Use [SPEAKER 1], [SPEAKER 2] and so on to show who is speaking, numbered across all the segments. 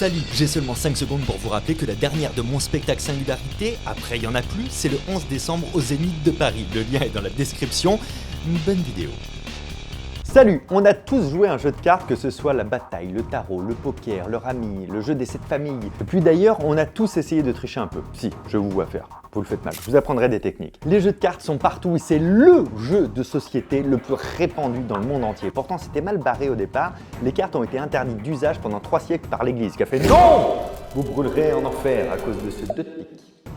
[SPEAKER 1] Salut, j'ai seulement 5 secondes pour vous rappeler que la dernière de mon spectacle Singularité, après il y en a plus, c'est le 11 décembre au Zénith de Paris. Le lien est dans la description. Bonne vidéo.
[SPEAKER 2] Salut, on a tous joué à un jeu de cartes, que ce soit la bataille, le tarot, le poker, le rami, le jeu des 7 familles. Et puis d'ailleurs, on a tous essayé de tricher un peu. Si, je vous vois faire. Vous le faites mal, je vous apprendrai des techniques. Les jeux de cartes sont partout et c'est LE jeu de société le plus répandu dans le monde entier. Pourtant, c'était mal barré au départ. Les cartes ont été interdites d'usage pendant 3 siècles par l'Église qui a fait « Non ! Vous brûlerez en enfer à cause de ce 2 de pique ».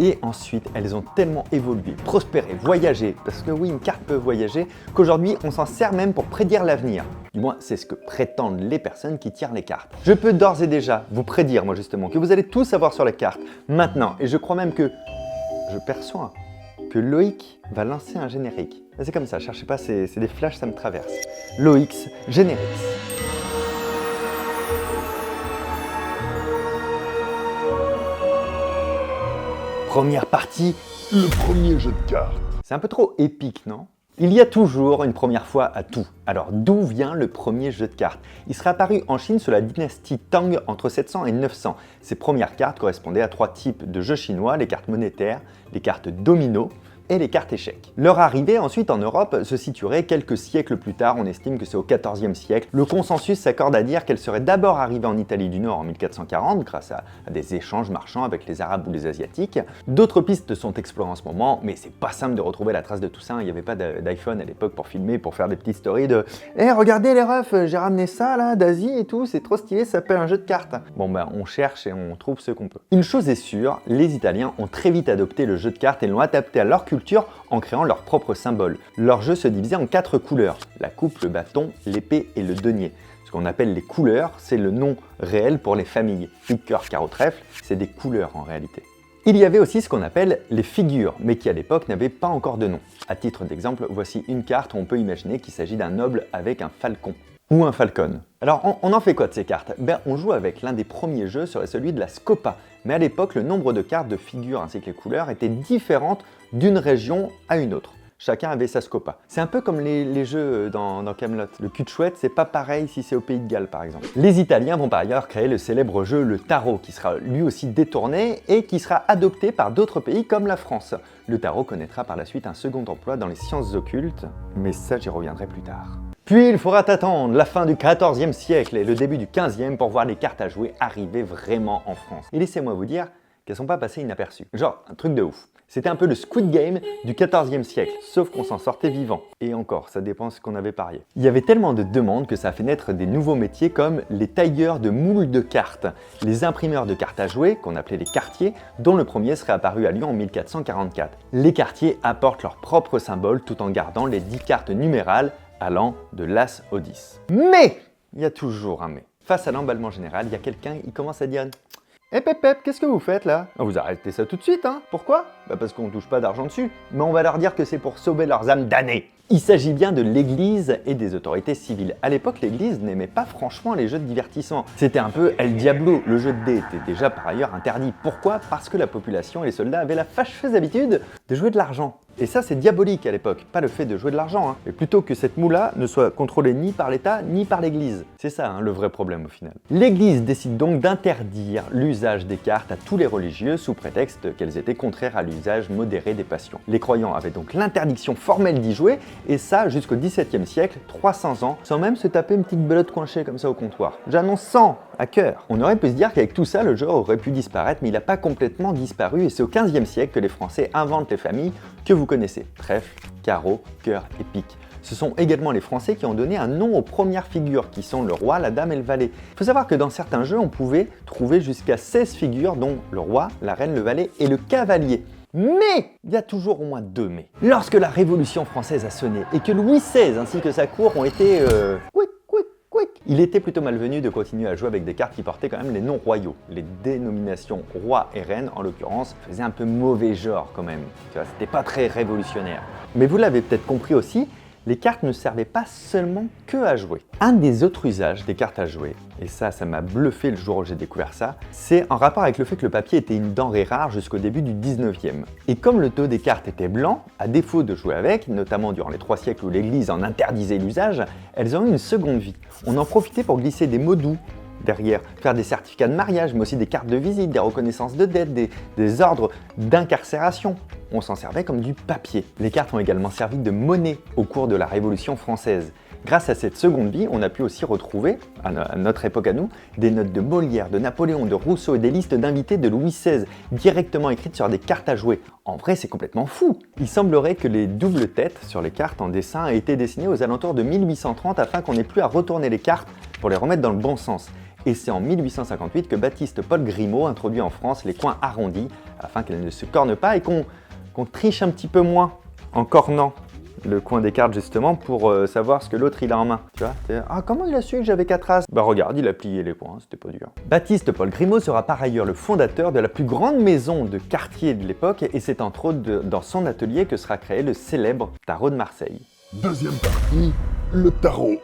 [SPEAKER 2] Et ensuite, elles ont tellement évolué, prospéré, voyagé, parce que oui, une carte peut voyager, qu'aujourd'hui, on s'en sert même pour prédire l'avenir. Du moins, c'est ce que prétendent les personnes qui tirent les cartes. Je peux d'ores et déjà vous prédire, moi justement, que vous allez tout savoir sur les cartes, maintenant. Et je crois même que, je perçois, que Loïc va lancer un générique. C'est comme ça, cherchez pas, c'est des flashs, ça me traverse. Loïc's générique. Première partie, le premier jeu de cartes. C'est un peu trop épique, non? Il y a toujours une première fois à tout. Alors d'où vient le premier jeu de cartes? Il serait apparu en Chine sous la dynastie Tang entre 700 et 900. Ces premières cartes correspondaient à 3 types de jeux chinois, les cartes monétaires, les cartes domino et les cartes échecs. Leur arrivée ensuite en Europe se situerait quelques siècles plus tard, on estime que c'est au XIVe siècle. Le consensus s'accorde à dire qu'elle serait d'abord arrivée en Italie du Nord en 1440 grâce à des échanges marchands avec les Arabes ou les Asiatiques. D'autres pistes sont explorées en ce moment, mais c'est pas simple de retrouver la trace de tout ça. Il n'y avait pas d'iPhone à l'époque pour filmer, pour faire des petites stories de « Eh, regardez les refs, j'ai ramené ça là d'Asie et tout, c'est trop stylé, ça s'appelle un jeu de cartes ». Bon ben on cherche et on trouve ce qu'on peut. Une chose est sûre, les Italiens ont très vite adopté le jeu de cartes et l'ont adapté à leur culture en créant leur propre symbole. Leur jeu se divisait en 4 couleurs, la coupe, le bâton, l'épée et le denier. Ce qu'on appelle les couleurs, c'est le nom réel pour les familles. Pique, cœur, carreau, trèfle, c'est des couleurs en réalité. Il y avait aussi ce qu'on appelle les figures, mais qui à l'époque n'avaient pas encore de nom. À titre d'exemple, voici une carte où on peut imaginer qu'il s'agit d'un noble avec un falcon. Ou un falcon. Alors on en fait quoi de ces cartes? On joue avec l'un des premiers jeux serait celui de la Scopa. Mais à l'époque, le nombre de cartes, de figures ainsi que les couleurs étaient différentes d'une région à une autre. Chacun avait sa Scopa. C'est un peu comme les jeux dans Camelot. Le cul de chouette, c'est pas pareil si c'est au Pays de Galles par exemple. Les Italiens vont par ailleurs créer le célèbre jeu le tarot, qui sera lui aussi détourné et qui sera adopté par d'autres pays comme la France. Le tarot connaîtra par la suite un second emploi dans les sciences occultes, mais ça j'y reviendrai plus tard. Puis il faudra attendre la fin du XIVe siècle et le début du XVe pour voir les cartes à jouer arriver vraiment en France. Et laissez-moi vous dire qu'elles sont pas passées inaperçues. Genre, un truc de ouf. C'était un peu le Squid Game du XIVe siècle, sauf qu'on s'en sortait vivant. Et encore, ça dépend ce qu'on avait parié. Il y avait tellement de demandes que ça a fait naître des nouveaux métiers comme les tailleurs de moules de cartes, les imprimeurs de cartes à jouer, qu'on appelait les cartiers, dont le premier serait apparu à Lyon en 1444. Les cartiers apportent leur propre symbole tout en gardant les 10 cartes numérales allant de l'As au 10. Mais il y a toujours un mais. Face à l'emballement général, il y a quelqu'un qui commence à dire « Eh pep, qu'est-ce que vous faites là ?» Vous arrêtez ça tout de suite, hein? Pourquoi? Parce qu'on ne touche pas d'argent dessus. Mais on va leur dire que c'est pour sauver leurs âmes damnées. Il s'agit bien de l'Église et des autorités civiles. À l'époque, l'Église n'aimait pas franchement les jeux de divertissement. C'était un peu El Diablo. Le jeu de dés était déjà par ailleurs interdit. Pourquoi? Parce que la population et les soldats avaient la fâcheuse habitude de jouer de l'argent. Et ça, c'est diabolique à l'époque, pas le fait de jouer de l'argent, hein. Mais plutôt que cette moula ne soit contrôlée ni par l'État ni par l'Église. C'est ça, hein, le vrai problème au final. L'Église décide donc d'interdire l'usage des cartes à tous les religieux sous prétexte qu'elles étaient contraires à l'usage modéré des passions. Les croyants avaient donc l'interdiction formelle d'y jouer, et ça jusqu'au XVIIe siècle, 300 ans, sans même se taper une petite belote coinchée comme ça au comptoir. J'annonce 100 à cœur. On aurait pu se dire qu'avec tout ça, le jeu aurait pu disparaître, mais il n'a pas complètement disparu, et c'est au XVe siècle que les Français inventent les familles que vous connaissez, trèfle, carreau, cœur et pique. Ce sont également les Français qui ont donné un nom aux premières figures, qui sont le roi, la dame et le valet. Il faut savoir que dans certains jeux, on pouvait trouver jusqu'à 16 figures, dont le roi, la reine, le valet et le cavalier. Mais il y a toujours au moins 2 mais. Lorsque la Révolution française a sonné et que Louis XVI ainsi que sa cour ont été il était plutôt malvenu de continuer à jouer avec des cartes qui portaient quand même les noms royaux. Les dénominations roi et reine, en l'occurrence, faisaient un peu mauvais genre quand même. Tu vois, c'était pas très révolutionnaire. Mais vous l'avez peut-être compris aussi, les cartes ne servaient pas seulement que à jouer. Un des autres usages des cartes à jouer, et ça m'a bluffé le jour où j'ai découvert ça, c'est en rapport avec le fait que le papier était une denrée rare jusqu'au début du 19e. Et comme le dos des cartes était blanc, à défaut de jouer avec, notamment durant les 3 siècles où l'Église en interdisait l'usage, elles ont eu une seconde vie. On en profitait pour glisser des mots doux, derrière, faire des certificats de mariage, mais aussi des cartes de visite, des reconnaissances de dette, des ordres d'incarcération. On s'en servait comme du papier. Les cartes ont également servi de monnaie au cours de la Révolution française. Grâce à cette seconde vie, on a pu aussi retrouver, à notre époque à nous, des notes de Molière, de Napoléon, de Rousseau et des listes d'invités de Louis XVI, directement écrites sur des cartes à jouer. En vrai, c'est complètement fou! Il semblerait que les doubles têtes sur les cartes en dessin aient été dessinées aux alentours de 1830 afin qu'on n'ait plus à retourner les cartes pour les remettre dans le bon sens. Et c'est en 1858 que Baptiste-Paul Grimaud introduit en France les coins arrondis afin qu'elles ne se cornent pas et qu'on triche un petit peu moins en cornant le coin des cartes justement pour savoir ce que l'autre il a en main. Tu vois, ah, comment il a su que j'avais 4 as? Bah regarde, il a plié les points, c'était pas dur. Baptiste-Paul Grimaud sera par ailleurs le fondateur de la plus grande maison de quartier de l'époque et c'est entre autres dans son atelier que sera créé le célèbre tarot de Marseille.
[SPEAKER 3] Deuxième partie, le tarot.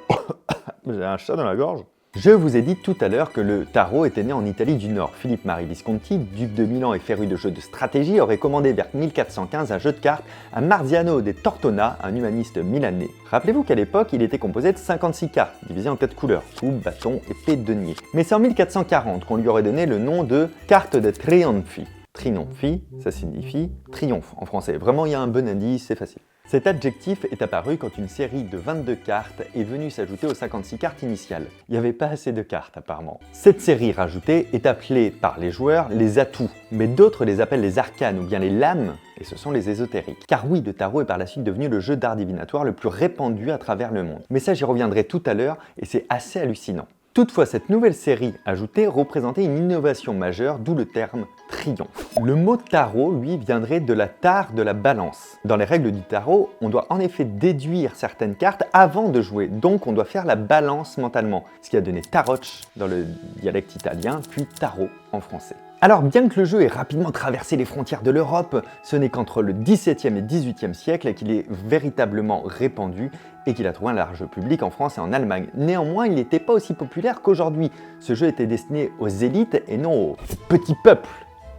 [SPEAKER 2] J'ai un chat dans la gorge. Je vous ai dit tout à l'heure que le tarot était né en Italie du Nord. Philippe Marie Visconti, duc de Milan et féru de jeux de stratégie, aurait commandé vers 1415 un jeu de cartes à Marziano de Tortona, un humaniste milanais. Rappelez-vous qu'à l'époque, il était composé de 56 cartes, divisées en 4 couleurs, coupe, bâton, épée, denier. Mais c'est en 1440 qu'on lui aurait donné le nom de carte de Trionfi. Trionfi, ça signifie triomphe en français. Vraiment, il y a un bon indice, c'est facile. Cet adjectif est apparu quand une série de 22 cartes est venue s'ajouter aux 56 cartes initiales. Il n'y avait pas assez de cartes apparemment. Cette série rajoutée est appelée par les joueurs les atouts, mais d'autres les appellent les arcanes ou bien les lames, et ce sont les ésotériques. Car oui, le tarot est par la suite devenu le jeu d'art divinatoire le plus répandu à travers le monde. Mais ça, j'y reviendrai tout à l'heure, et c'est assez hallucinant. Toutefois, cette nouvelle série ajoutée représentait une innovation majeure, d'où le terme triomphe. Le mot tarot, lui, viendrait de la tare de la balance. Dans les règles du tarot, on doit en effet déduire certaines cartes avant de jouer, donc on doit faire la balance mentalement, ce qui a donné tarot dans le dialecte italien, puis tarot en français. Alors bien que le jeu ait rapidement traversé les frontières de l'Europe, ce n'est qu'entre le XVIIe et XVIIIe siècle qu'il est véritablement répandu et qu'il a trouvé un large public en France et en Allemagne. Néanmoins, il n'était pas aussi populaire qu'aujourd'hui. Ce jeu était destiné aux élites et non aux petits peuples,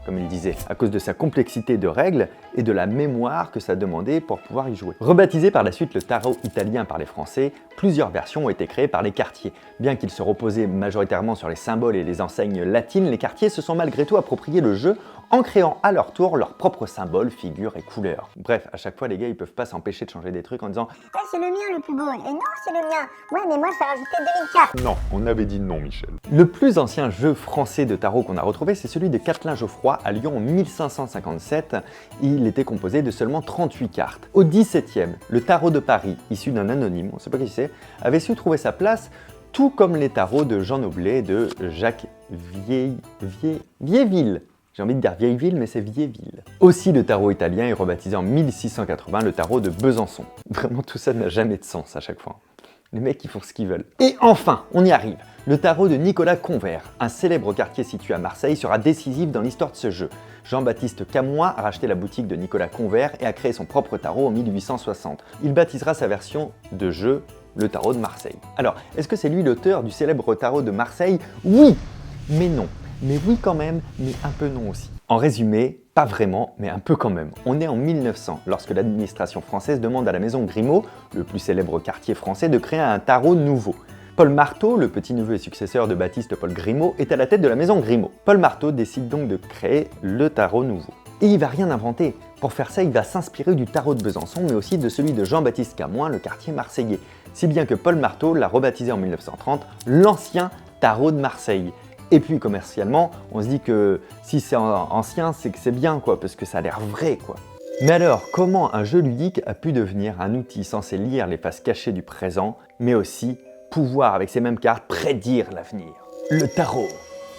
[SPEAKER 2] comme il disait, à cause de sa complexité de règles et de la mémoire que ça demandait pour pouvoir y jouer. Rebaptisé par la suite le tarot italien par les Français, plusieurs versions ont été créées par les quartiers. Bien qu'ils se reposaient majoritairement sur les symboles et les enseignes latines, les quartiers se sont malgré tout appropriés le jeu en créant à leur tour leurs propres symboles, figures et couleurs. Bref, à chaque fois les gars ils peuvent pas s'empêcher de changer des trucs en disant
[SPEAKER 4] « c'est le mien le plus beau » et « non, c'est le mien ». Ouais, mais moi je vais rajouter 2000 cartes.
[SPEAKER 3] Non, on avait dit non, Michel.
[SPEAKER 2] Le plus ancien jeu français de tarot qu'on a retrouvé, c'est celui de Catelin Geoffroy à Lyon en 1557. Il était composé de seulement 38 cartes. Au XVIIe, le tarot de Paris, issu d'un anonyme, on ne sait pas qui c'est, avait su trouver sa place, tout comme les tarots de Jean Noblet et de Jacques Vieilleville. J'ai envie de dire Vieilleville, mais c'est Vieilleville. Aussi, le tarot italien est rebaptisé en 1680 le tarot de Besançon. Vraiment, tout ça n'a jamais de sens à chaque fois. Les mecs, ils font ce qu'ils veulent. Et enfin, on y arrive. Le tarot de Nicolas Convert, un célèbre quartier situé à Marseille, sera décisif dans l'histoire de ce jeu. Jean-Baptiste Camoin a racheté la boutique de Nicolas Convert et a créé son propre tarot en 1860. Il baptisera sa version de jeu le tarot de Marseille. Alors, est-ce que c'est lui l'auteur du célèbre tarot de Marseille? Oui, mais non. Mais oui quand même, mais un peu non aussi. En résumé, pas vraiment, mais un peu quand même. On est en 1900, lorsque l'administration française demande à la maison Grimaud, le plus célèbre quartier français, de créer un tarot nouveau. Paul Marteau, le petit-neveu et successeur de Baptiste-Paul Grimaud, est à la tête de la maison Grimaud. Paul Marteau décide donc de créer le tarot nouveau. Et il va rien inventer. Pour faire ça, il va s'inspirer du tarot de Besançon, mais aussi de celui de Jean-Baptiste Camoin, le quartier marseillais. Si bien que Paul Marteau l'a rebaptisé en 1930 l'ancien tarot de Marseille. Et puis commercialement, on se dit que si c'est ancien, c'est que c'est bien quoi, parce que ça a l'air vrai quoi. Mais alors, comment un jeu ludique a pu devenir un outil censé lire les faces cachées du présent, mais aussi pouvoir, avec ces mêmes cartes, prédire l'avenir? Le tarot,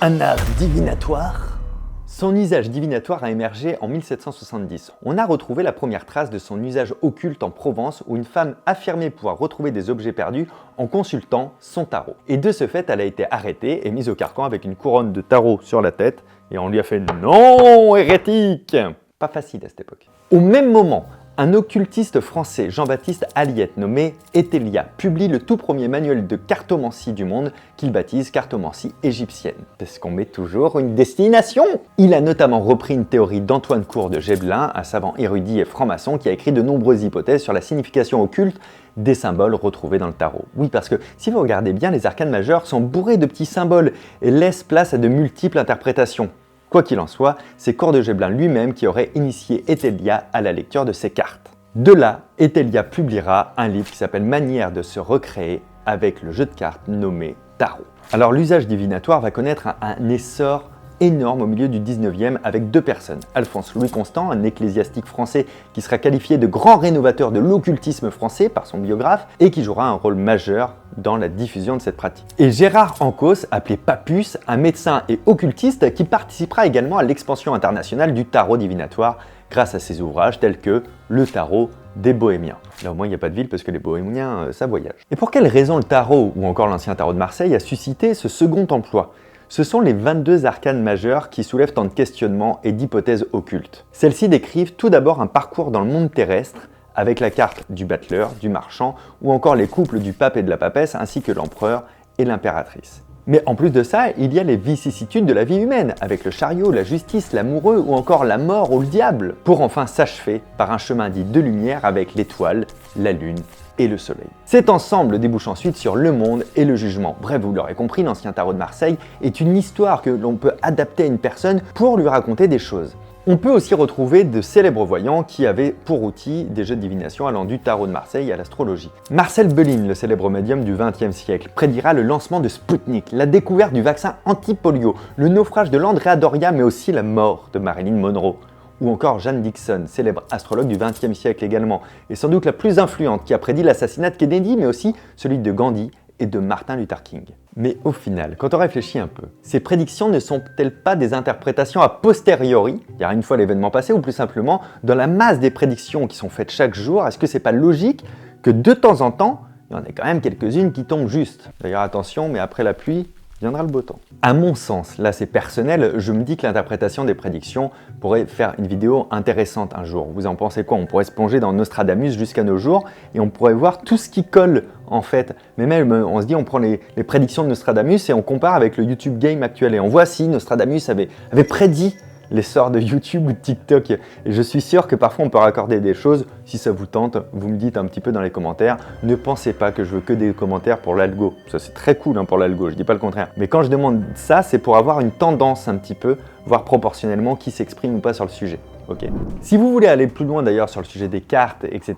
[SPEAKER 2] un art divinatoire? Son usage divinatoire a émergé en 1770. On a retrouvé la première trace de son usage occulte en Provence où une femme affirmait pouvoir retrouver des objets perdus en consultant son tarot. Et de ce fait, elle a été arrêtée et mise au carcan avec une couronne de tarot sur la tête et on lui a fait « Non, hérétique !» Pas facile à cette époque. Au même moment, Un occultiste français, Jean-Baptiste Aliette, nommé Etelia, publie le tout premier manuel de cartomancie du monde qu'il baptise cartomancie égyptienne. Parce qu'on met toujours une destination. Il a notamment repris une théorie d'Antoine Court de Gébelin, un savant érudit et franc-maçon qui a écrit de nombreuses hypothèses sur la signification occulte des symboles retrouvés dans le tarot. Oui, parce que si vous regardez bien, les arcanes majeures sont bourrés de petits symboles et laissent place à de multiples interprétations. Quoi qu'il en soit, c'est Court de Gébelin lui-même qui aurait initié Etelia à la lecture de ces cartes. De là, Etelia publiera un livre qui s'appelle Manière de se recréer avec le jeu de cartes nommé Tarot. Alors l'usage divinatoire va connaître un essor énorme au milieu du 19e avec deux personnes. Alphonse Louis Constant, un ecclésiastique français qui sera qualifié de grand rénovateur de l'occultisme français par son biographe et qui jouera un rôle majeur dans la diffusion de cette pratique. Et Gérard Ancos, appelé Papus, un médecin et occultiste qui participera également à l'expansion internationale du tarot divinatoire grâce à ses ouvrages tels que Le tarot des Bohémiens. Là au moins il n'y a pas de ville parce que les Bohémiens, ça voyage. Et pour quelle raison le tarot, ou encore l'ancien tarot de Marseille, a suscité ce second emploi ? Ce sont les 22 arcanes majeures qui soulèvent tant de questionnements et d'hypothèses occultes. Celles-ci décrivent tout d'abord un parcours dans le monde terrestre avec la carte du battleur, du marchand ou encore les couples du pape et de la papesse ainsi que l'empereur et l'impératrice. Mais en plus de ça, il y a les vicissitudes de la vie humaine avec le chariot, la justice, l'amoureux ou encore la mort ou le diable pour enfin s'achever par un chemin dit de lumière avec l'étoile, la lune et le soleil. Cet ensemble débouche ensuite sur le monde et le jugement. Bref, vous l'aurez compris, l'ancien tarot de Marseille est une histoire que l'on peut adapter à une personne pour lui raconter des choses. On peut aussi retrouver de célèbres voyants qui avaient pour outil des jeux de divination allant du tarot de Marseille à l'astrologie. Marcel Belin, le célèbre médium du XXe siècle, prédira le lancement de Sputnik, la découverte du vaccin anti-polio, le naufrage de l'Andrea Doria mais aussi la mort de Marilyn Monroe. Ou encore Jeanne Dixon, célèbre astrologue du XXe siècle également, et sans doute la plus influente, qui a prédit l'assassinat de Kennedy, mais aussi celui de Gandhi et de Martin Luther King. Mais au final, quand on réfléchit un peu, ces prédictions ne sont-elles pas des interprétations a posteriori, car une fois l'événement passé, ou plus simplement, dans la masse des prédictions qui sont faites chaque jour, est-ce que c'est pas logique que de temps en temps, il y en ait quand même quelques-unes qui tombent juste? D'ailleurs attention, mais après la pluie, viendra le beau temps. À mon sens, là c'est personnel, je me dis que l'interprétation des prédictions pourrait faire une vidéo intéressante un jour. Vous en pensez quoi? On pourrait se plonger dans Nostradamus jusqu'à nos jours et on pourrait voir tout ce qui colle en fait. Mais même on se dit on prend les prédictions de Nostradamus et on compare avec le YouTube Game actuel et on voit si Nostradamus avait prédit l'essor de YouTube ou de TikTok. Et je suis sûr que parfois on peut raccorder des choses. Si ça vous tente, vous me dites un petit peu dans les commentaires. Ne pensez pas que je veux que des commentaires pour l'algo. Ça c'est très cool pour l'algo, je dis pas le contraire. Mais quand je demande ça, c'est pour avoir une tendance un petit peu, voir proportionnellement qui s'exprime ou pas sur le sujet. Ok. Si vous voulez aller plus loin d'ailleurs sur le sujet des cartes, etc.,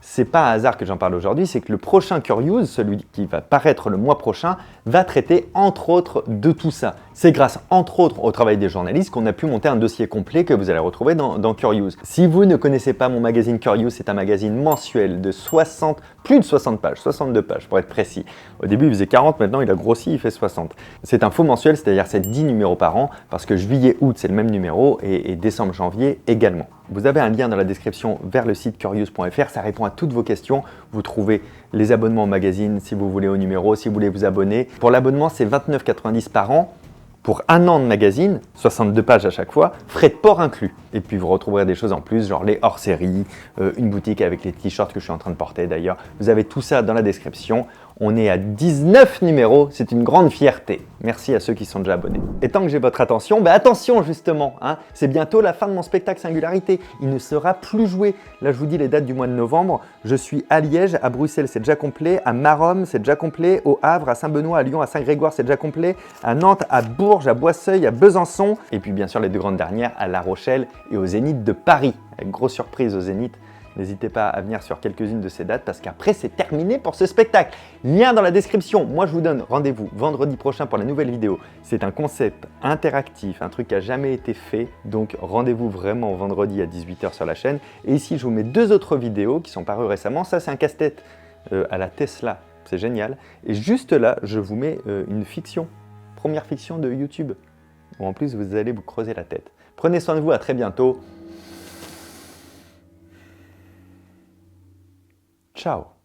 [SPEAKER 2] c'est pas un hasard que j'en parle aujourd'hui, c'est que le prochain Curious, celui qui va paraître le mois prochain, va traiter entre autres de tout ça. C'est grâce entre autres au travail des journalistes qu'on a pu monter un dossier complet que vous allez retrouver dans Curious. Si vous ne connaissez pas mon magazine Curious, c'est un magazine mensuel de plus de 60 pages, 62 pages pour être précis. Au début il faisait 40, maintenant il a grossi, il fait 60. C'est un faux mensuel, c'est-à-dire c'est 10 numéros par an, parce que juillet, août c'est le même numéro et décembre, janvier également. Vous avez un lien dans la description vers le site curious.fr, ça répond à toutes vos questions. Vous trouvez les abonnements au magazine si vous voulez au numéro, si vous voulez vous abonner. Pour l'abonnement, c'est 29,90 par an. Pour un an de magazine, 62 pages à chaque fois, frais de port inclus. Et puis vous retrouverez des choses en plus, genre les hors-séries, une boutique avec les t-shirts que je suis en train de porter d'ailleurs. Vous avez tout ça dans la description. On est à 19 numéros, c'est une grande fierté. Merci à ceux qui sont déjà abonnés. Et tant que j'ai votre attention, attention justement, c'est bientôt la fin de mon spectacle Singularité. Il ne sera plus joué. Là, je vous dis les dates du mois de novembre. Je suis à Liège, à Bruxelles, c'est déjà complet. À Maromme, c'est déjà complet. Au Havre, à Saint-Benoît, à Lyon, à Saint-Grégoire, c'est déjà complet. À Nantes, à Bourges, à Boisseuil, à Besançon. Et puis bien sûr, les deux grandes dernières, à La Rochelle et au Zénith de Paris. Avec grosse surprise au Zénith. N'hésitez pas à venir sur quelques-unes de ces dates parce qu'après c'est terminé pour ce spectacle. Lien dans la description. Moi je vous donne rendez-vous vendredi prochain pour la nouvelle vidéo. C'est un concept interactif, un truc qui n'a jamais été fait. Donc rendez-vous vraiment vendredi à 18 h sur la chaîne. Et ici je vous mets deux autres vidéos qui sont parues récemment. Ça c'est un casse-tête à la Tesla, c'est génial. Et juste là je vous mets une fiction, première fiction de YouTube. Où en plus vous allez vous creuser la tête. Prenez soin de vous, à très bientôt. Ciao.